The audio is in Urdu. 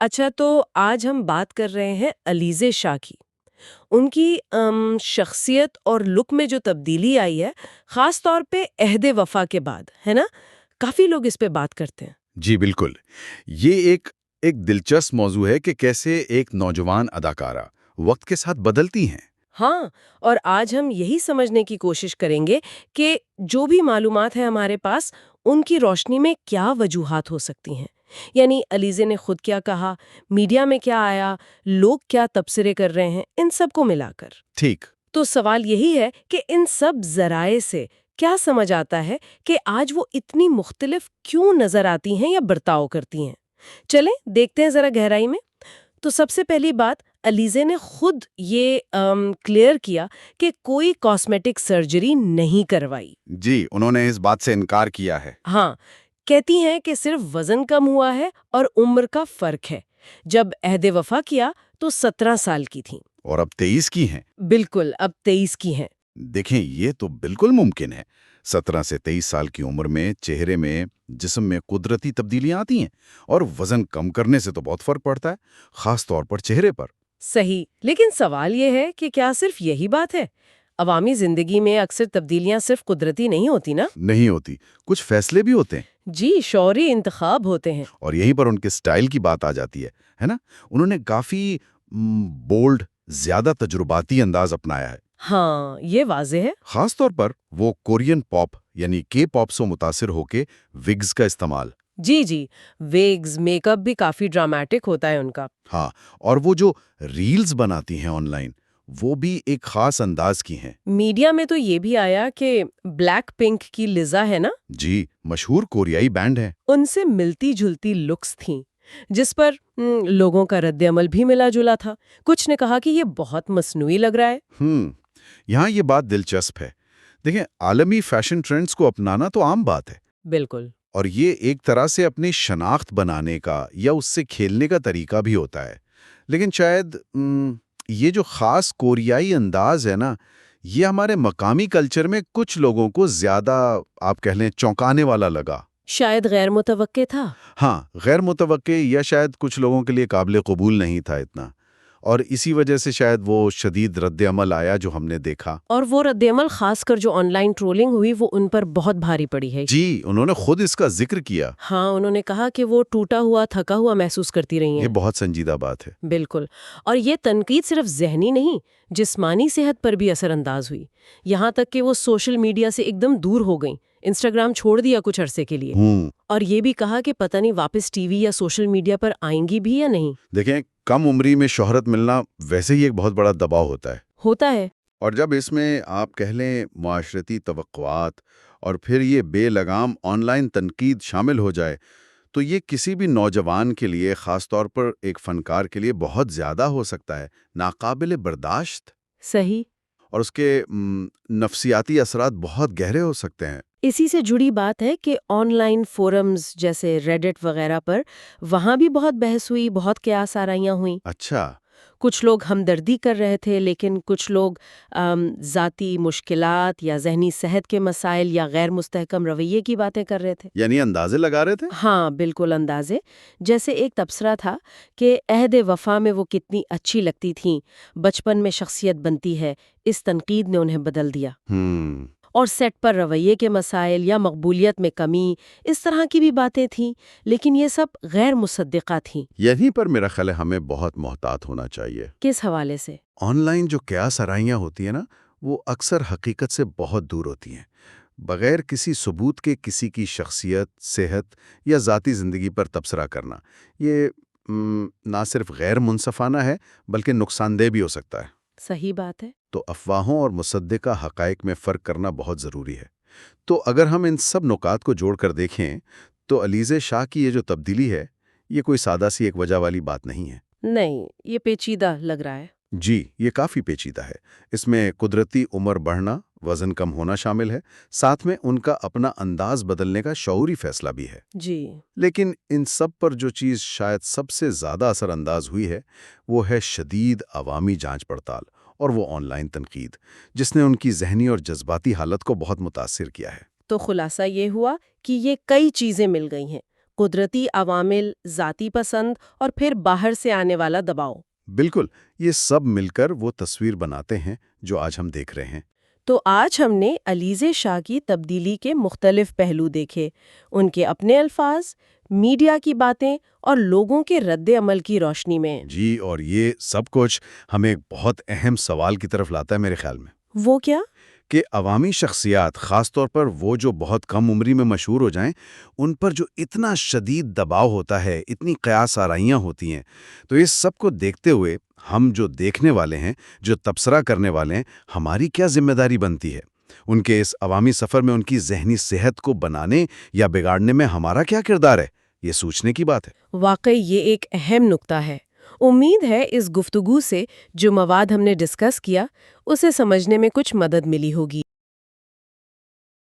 اچھا، تو آج ہم بات کر رہے ہیں علیزے شاہ کی۔ ان کی شخصیت اور لک میں جو تبدیلی آئی ہے، خاص طور پہ عہد وفا کے بعد، ہے نا؟ کافی لوگ اس پہ بات کرتے ہیں۔ جی بالکل، یہ ایک دلچسپ موضوع ہے کہ کیسے ایک نوجوان اداکارہ وقت کے ساتھ بدلتی ہیں۔ ہاں، اور آج ہم یہی سمجھنے کی کوشش کریں گے کہ جو بھی معلومات ہیں ہمارے پاس، ان کی روشنی میں کیا وجوہات ہو سکتی ہیں۔ یعنی علیزے نے خود کیا کہا، میڈیا میں کیا آیا، لوگ کیا تبصرے کر رہے ہیں، ان سب کو ملا کر۔ ٹھیک۔ تو سوال یہی ہے کہ ان سب ذرائع سے کیا سمجھ آتا ہے کہ آج وہ اتنی مختلف کیوں نظر آتی ہیں یا برتاؤ کرتی ہیں۔ چلیں دیکھتے ہیں ذرا گہرائی میں۔ تو سب سے پہلی بات، علیزے نے خود یہ کلیئر کیا کہ کوئی کاسمیٹک سرجری نہیں کروائی۔ جی، انہوں نے اس بات سے انکار کیا ہے۔ ہاں، کہتی ہیں کہ صرف وزن کم ہوا ہے اور عمر کا فرق ہے۔ جب عہد وفا کیا تو 17 سال کی تھیں۔ اور اب 23 کی ہیں۔ بالکل، اب 23 کی ہیں۔ دیکھیں، یہ تو بالکل ممکن ہے۔ 17 سے 23 سال کی عمر میں چہرے میں، جسم میں قدرتی تبدیلیاں آتی ہیں، اور وزن کم کرنے سے تو بہت فرق پڑتا ہے، خاص طور پر چہرے پر۔ صحیح، لیکن سوال یہ ہے کہ کیا صرف یہی بات ہے؟ عوامی زندگی میں اکثر تبدیلیاں صرف قدرتی نہیں ہوتی نا؟ نہیں ہوتی، کچھ فیصلے بھی ہوتے ہیں۔ جی، شعوری انتخاب ہوتے ہیں۔ اور یہیں پر ان کے سٹائل کی بات آ جاتی ہے نا؟ انہوں نے کافی بولڈ، زیادہ تجرباتی انداز اپنایا ہے۔ ہاں، یہ واضح ہے۔ خاص طور پر وہ کورین پاپ یعنی کے پاپ سے متاثر ہو کے وگز کا استعمال۔ جی جی، ویگز، میک اپ بھی کافی ڈرامیٹک ہوتا ہے ان کا۔ ہاں، اور وہ جو ریلز بناتی ہیں آن لائن، وہ بھی ایک خاص انداز کی ہیں۔ میڈیا میں تو یہ بھی آیا کہ بلیک پنک کی لزا ہے نا؟ جی، مشہور کوریائی بینڈ ہے۔ ان سے ملتی جلتی لکس تھیں، جس پر لوگوں کا رد عمل بھی ملا جلا تھا۔ کچھ نے کہا کہ یہ بہت مصنوعی لگ رہا ہے۔ یہاں یہ بات دلچسپ ہے۔ دیکھیں، عالمی فیشن ٹرینڈز کو اپنانا تو عام بات ہے، بالکل۔ اور یہ ایک طرح سے اپنی شناخت بنانے کا یا اس سے کھیلنے کا طریقہ بھی ہوتا ہے۔ لیکن شاید یہ جو خاص کوریائی انداز ہے نا، یہ ہمارے مقامی کلچر میں کچھ لوگوں کو زیادہ، آپ کہہ لیں، چونکانے والا لگا۔ شاید غیر متوقع تھا۔ ہاں، غیر متوقع، یا شاید کچھ لوگوں کے لیے قابل قبول نہیں تھا اتنا، اور اسی وجہ سے شاید وہ شدید رد عمل آیا جو ہم نے دیکھا۔ اور وہ رد عمل، خاص کر جو آن لائن ٹرولنگ ہوئی، وہ ان پر بہت بھاری پڑی ہے۔ جی، انہوں نے خود اس کا ذکر کیا۔ ہاں، انہوں نے کہا کہ وہ ٹوٹا ہوا، تھکا ہوا محسوس کرتی رہی ہیں۔ یہ بہت سنجیدہ بات ہے۔ بالکل، اور یہ تنقید صرف ذہنی نہیں، جسمانی صحت پر بھی اثر انداز ہوئی، یہاں تک کہ وہ سوشل میڈیا سے ایک دم دور ہو گئیں، انسٹاگرام چھوڑ دیا کچھ عرصے کے لیے۔ اور یہ بھی کہا کہ پتہ نہیں واپس ٹی وی یا سوشل میڈیا پر آئیں گی بھی یا نہیں۔ دیکھیں، کم عمری میں شہرت ملنا ویسے ہی ایک بہت بڑا دباؤ ہوتا ہے۔ اور جب اس میں آپ کہہ لیں معاشرتی توقعات اور پھر یہ بے لگام آن لائن تنقید شامل ہو جائے، تو یہ کسی بھی نوجوان کے لیے، خاص طور پر ایک فنکار کے لیے، بہت زیادہ ہو سکتا ہے، ناقابل برداشت۔ صحیح۔ اور اس کے نفسیاتی اثرات بہت گہرے ہو سکتے ہیں۔ اسی سے جڑی بات ہے کہ آن لائن فورمز جیسے ریڈٹ وغیرہ پر، وہاں بھی بہت بحث ہوئی، بہت قیاس آرائیاں ہوئیں۔ اچھا۔ کچھ لوگ ہمدردی کر رہے تھے، لیکن کچھ لوگ ذاتی مشکلات یا ذہنی صحت کے مسائل یا غیر مستحکم رویے کی باتیں کر رہے تھے۔ یعنی اندازے لگا رہے تھے؟ ہاں، بالکل اندازے۔ جیسے ایک تبصرہ تھا کہ عہد وفا میں وہ کتنی اچھی لگتی تھیں، بچپن میں شخصیت بنتی ہے، اس تنقید نے انہیں بدل دیا۔ اور سیٹ پر رویے کے مسائل یا مقبولیت میں کمی، اس طرح کی بھی باتیں تھیں، لیکن یہ سب غیر مصدقہ تھیں۔ یہیں پر میرا خیال ہے ہمیں بہت محتاط ہونا چاہیے۔ کس حوالے سے؟ آن لائن جو قیاس آرائیاں ہوتی ہیں نا، وہ اکثر حقیقت سے بہت دور ہوتی ہیں۔ بغیر کسی ثبوت کے کسی کی شخصیت، صحت یا ذاتی زندگی پر تبصرہ کرنا، یہ نہ صرف غیر منصفانہ ہے بلکہ نقصان دہ بھی ہو سکتا ہے۔ صحیح بات ہے۔ تو افواہوں اور مصدقہ حقائق میں فرق کرنا بہت ضروری ہے۔ تو اگر ہم ان سب نکات کو جوڑ کر دیکھیں تو علیزے شاہ کی یہ جو تبدیلی ہے، یہ کوئی سادہ سی ایک وجہ والی بات نہیں ہے۔ نہیں، یہ پیچیدہ لگ رہا ہے۔ جی، یہ کافی پیچیدہ ہے۔ اس میں قدرتی عمر بڑھنا، وزن کم ہونا شامل ہے، ساتھ میں ان کا اپنا انداز بدلنے کا شعوری فیصلہ بھی ہے۔ جی۔ لیکن ان سب پر جو چیز شاید سب سے زیادہ اثر انداز ہوئی ہے، وہ ہے شدید عوامی جانچ پڑتال اور وہ آن لائن تنقید، جس نے ان کی ذہنی اور جذباتی حالت کو بہت متاثر کیا ہے۔ تو خلاصہ یہ ہوا کہ یہ کئی چیزیں مل گئی ہیں: قدرتی عوامل، ذاتی پسند اور پھر باہر سے آنے والا دباؤ۔ بالکل، یہ سب مل کر وہ تصویر بناتے ہیں جو آج ہم دیکھ رہے ہیں۔ تو آج ہم نے علیزے شاہ کی تبدیلی کے مختلف پہلو دیکھے، ان کے اپنے الفاظ، میڈیا کی باتیں اور لوگوں کے رد عمل کی روشنی میں۔ جی، اور یہ سب کچھ ہمیں ایک بہت اہم سوال کی طرف لاتا ہے میرے خیال میں، وہ کیا؟ کہ عوامی شخصیات، خاص طور پر وہ جو بہت کم عمری میں مشہور ہو جائیں، ان پر جو اتنا شدید دباؤ ہوتا ہے، اتنی قیاس آرائیاں ہوتی ہیں، تو اس سب کو دیکھتے ہوئے ہم جو دیکھنے والے ہیں، جو تبصرہ کرنے والے ہیں، ہماری کیا ذمہ داری بنتی ہے؟ ان کے اس عوامی سفر میں ان کی ذہنی صحت کو بنانے یا بگاڑنے میں ہمارا کیا کردار ہے؟ یہ سوچنے کی بات ہے۔ واقعی یہ ایک اہم نکتہ ہے۔ امید ہے اس گفتگو سے جو مواد ہم نے ڈسکس کیا، اسے سمجھنے میں کچھ مدد ملی ہوگی۔